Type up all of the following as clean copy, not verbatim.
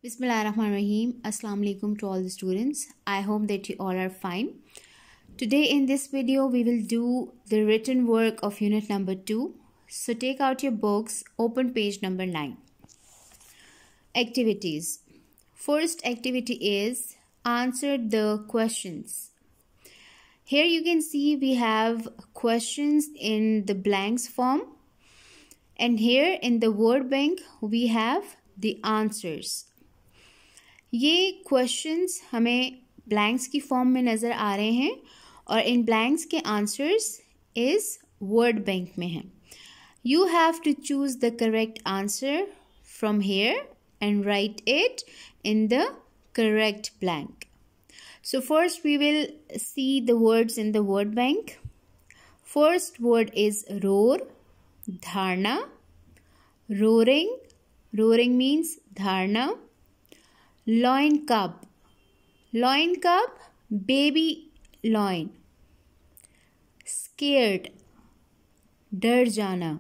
Bismillahirrahmanirrahim. Assalamu alaikum to all the students. I hope that you all are fine. Today in this video we will do the written work of unit number 2. So take out your books, open page number 9. Activities. First activity is answer the questions. Here you can see we have questions in the blanks form, and here in the word bank we have the answers. ये questions हमें blanks की form में नज़र आ रहे हैं और इन ब्लैंक्स के आंसर्स इस वर्ड बैंक में हैं. You have to choose the correct answer from here and write it in the correct blank. So first we will see the words in the word bank. First word is roar, dharna, roaring. Roaring means dharna. Loin cub. Loin cub, baby loin. Scared, डर जाना.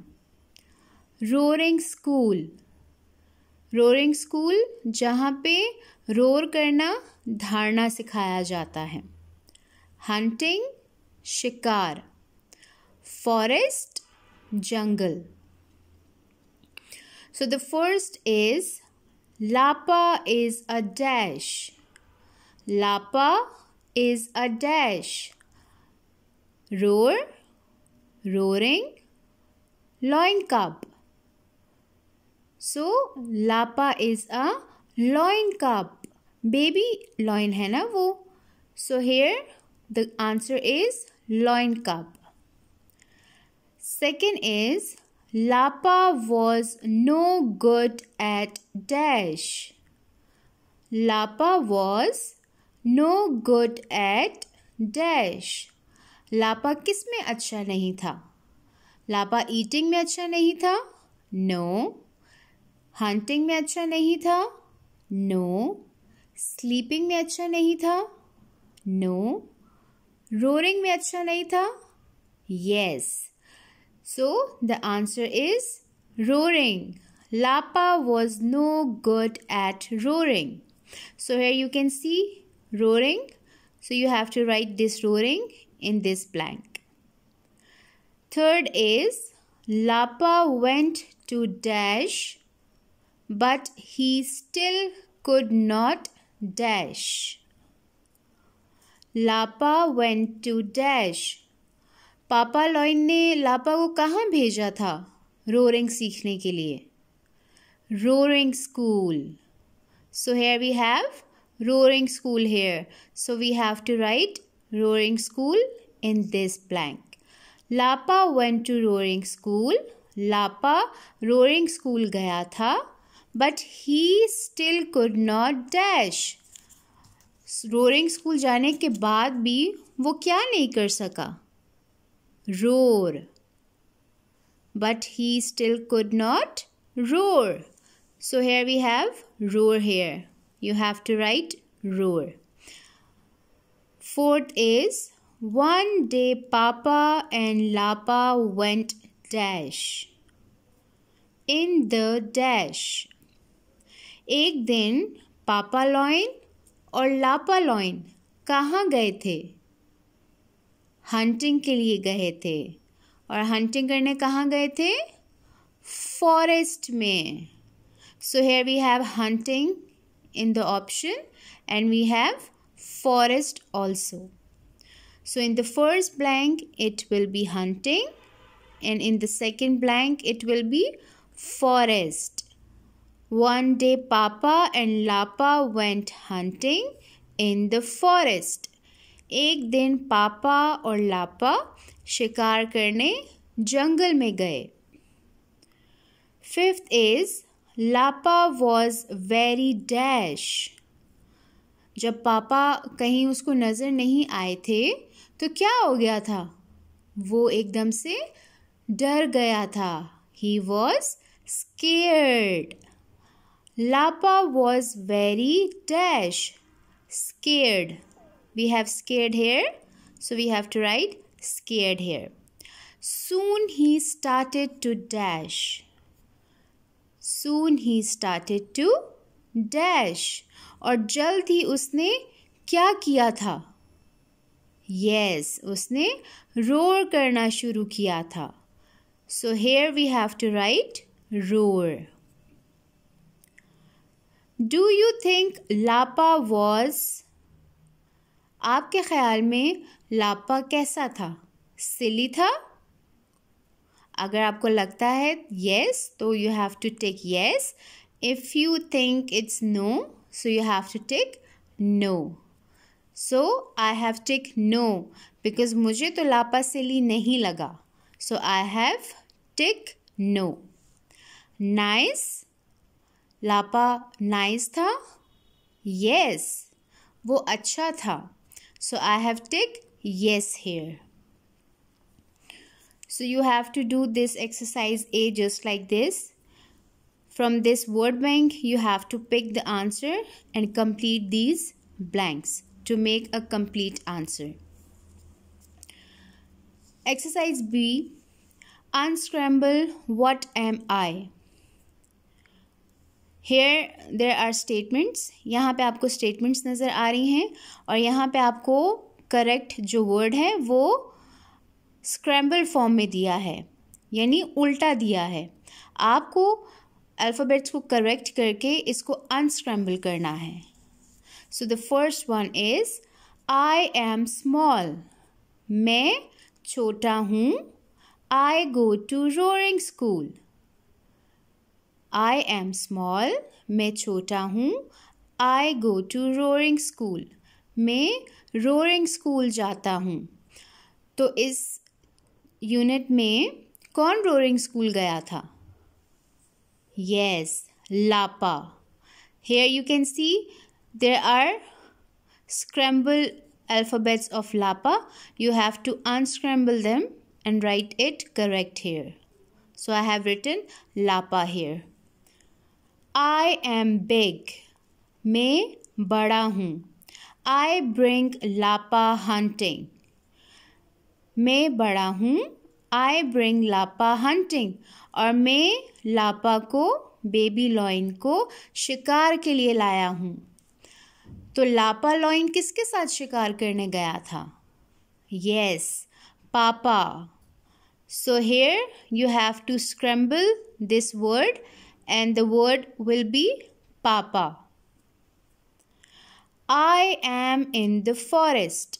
Roaring school. Roaring school, जहाँ पे roar करना धारणा सिखाया जाता है. Hunting, शिकार. फॉरेस्ट, जंगल. So the first is Lapa is a dash. Lapa is a dash. Roar, roaring, lion cub. So, Lapa is a loin cub. Baby loin है ना वो. So here the answer is loin cub. Second is Lapa was no good at dash. Lapa was no good at dash. Lapa किस में अच्छा नहीं था? Lapa eating में अच्छा नहीं था? No. हंटिंग में अच्छा नहीं था? नो. स्लीपिंग में अच्छा नहीं था? नो. रोरिंग में अच्छा नहीं था? Yes. So the answer is roaring. Lapa was no good at roaring. So here you can see roaring. So you have to write this roaring in this blank. Third is Lapa went to dash, but he still could not dash. Lapa went to dash. पापा lion ने लापा को कहाँ भेजा था roaring सीखने के लिए? Roaring school. So here we have roaring school here. So we have to write roaring school in this blank. Lapa went to roaring school. Lapa roaring school गया था, but he still could not dash. Roaring school जाने के बाद भी वो क्या नहीं कर सका? Roar. But he still could not roar. So here we have roar here. You have to write roar. Fourth is one day Papa and Lapa went dash. In the dash. एक दिन पापा लॉइन और लापा lion कहाँ गए थे? Hunting के लिए गए थे. और हंटिंग करने कहाँ गए थे? फॉरेस्ट में. So here we have hunting in the option and we have forest also. So in the first blank it will be hunting and in the second blank it will be forest. One day Papa and Lapa went hunting in the forest. एक दिन पापा और लापा शिकार करने जंगल में गए. Fifth is Lapa was very dash. जब पापा कहीं उसको नज़र नहीं आए थे तो क्या हो गया था? वो एकदम से डर गया था. He was scared. Lapa was very dash. Scared. We have scared here, so we have to write scared here. Soon he started to dash. Soon he started to dash और जल्द ही उसने क्या किया था? यस, उसने रोर करना शुरू किया था. So here we have to write roar. Do you think लापा was? आपके ख्याल में लापा कैसा था? सिली था? अगर आपको लगता है yes, तो you have to take yes. If you think it's no, so you have to take no. So I have take no because मुझे तो लापा सिली नहीं लगा. So I have take no. Nice. लापा nice था? Yes. वो अच्छा था. So I have take yes here. So you have to do this exercise A just like this. From this word bank, you have to pick the answer and complete these blanks to make a complete answer. Exercise B. Unscramble what am I? Here there are statements. यहाँ पे आपको statements नज़र आ रही हैं और यहाँ पे आपको correct जो word है वो scramble form में दिया है, यानी उल्टा दिया है. आपको अल्फ़ाबेट्स को करेक्ट करके इसको unscramble करना है. So the first one is I am small. मैं छोटा हूँ. I go to roaring school. I am small. मैं छोटा हूँ. I go to roaring school. मैं roaring school जाता हूँ. तो इस यूनिट में कौन roaring school गया था? Yes, लापा. Here you can see there are scrambled alphabets of Lapa. You have to unscramble them and write it correct here. So I have written Lapa here. I am big. मैं बड़ा हूँ. I bring Lapa hunting. मैं बड़ा हूँ. I bring Lapa hunting. और मैं लापा को, baby lion को शिकार के लिए लाया हूँ. तो लापा लॉइन किसके साथ शिकार करने गया था? Yes, पापा. So here you have to scramble this word and the word will be papa. I am in the forest.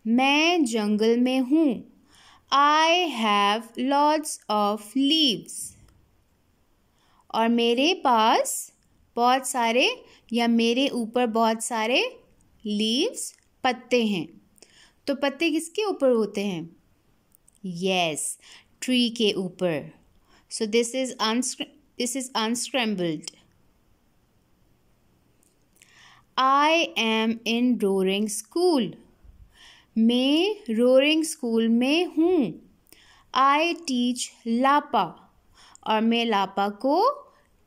मैं जंगल में हूँ. I have lots of leaves. और मेरे पास बहुत सारे या मेरे ऊपर बहुत सारे leaves पत्ते हैं. तो पत्ते किसके ऊपर होते हैं? Yes, tree के ऊपर. So this is unscrambled. I am in roaring school. मैं रोरिंग स्कूल में हूँ. I teach लापा. और मैं लापा को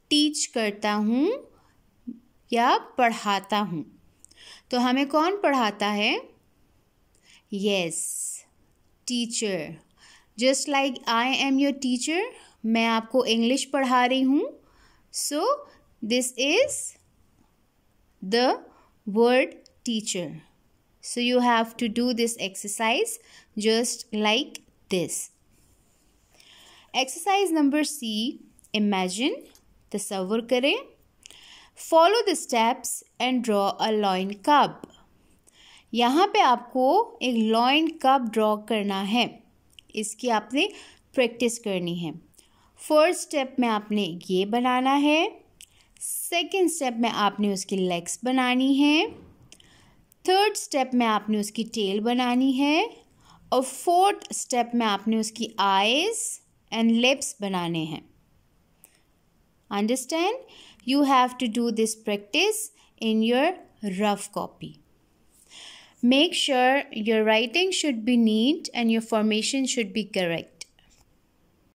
टीच करता हूँ या पढ़ाता हूँ. तो हमें कौन पढ़ाता है? Yes, teacher. Just like I am your teacher. मैं आपको इंग्लिश पढ़ा रही हूँ. So this is the word teacher. So you have to do this exercise just like this. Exercise number C. Imagine. तस्वर करें. Follow the steps and draw a loin cub. यहाँ पे आपको एक loin cub draw करना है. इसकी आपने प्रैक्टिस करनी है. फर्स्ट स्टेप में आपने ये बनाना है. सेकंड स्टेप में आपने उसकी लेग्स बनानी है. थर्ड स्टेप में आपने उसकी टेल बनानी है. और फोर्थ स्टेप में आपने उसकी आईज एंड लिप्स बनाने हैं. Understand? You have to do this practice in your rough copy. Make sure your writing should be neat and your formation should be correct.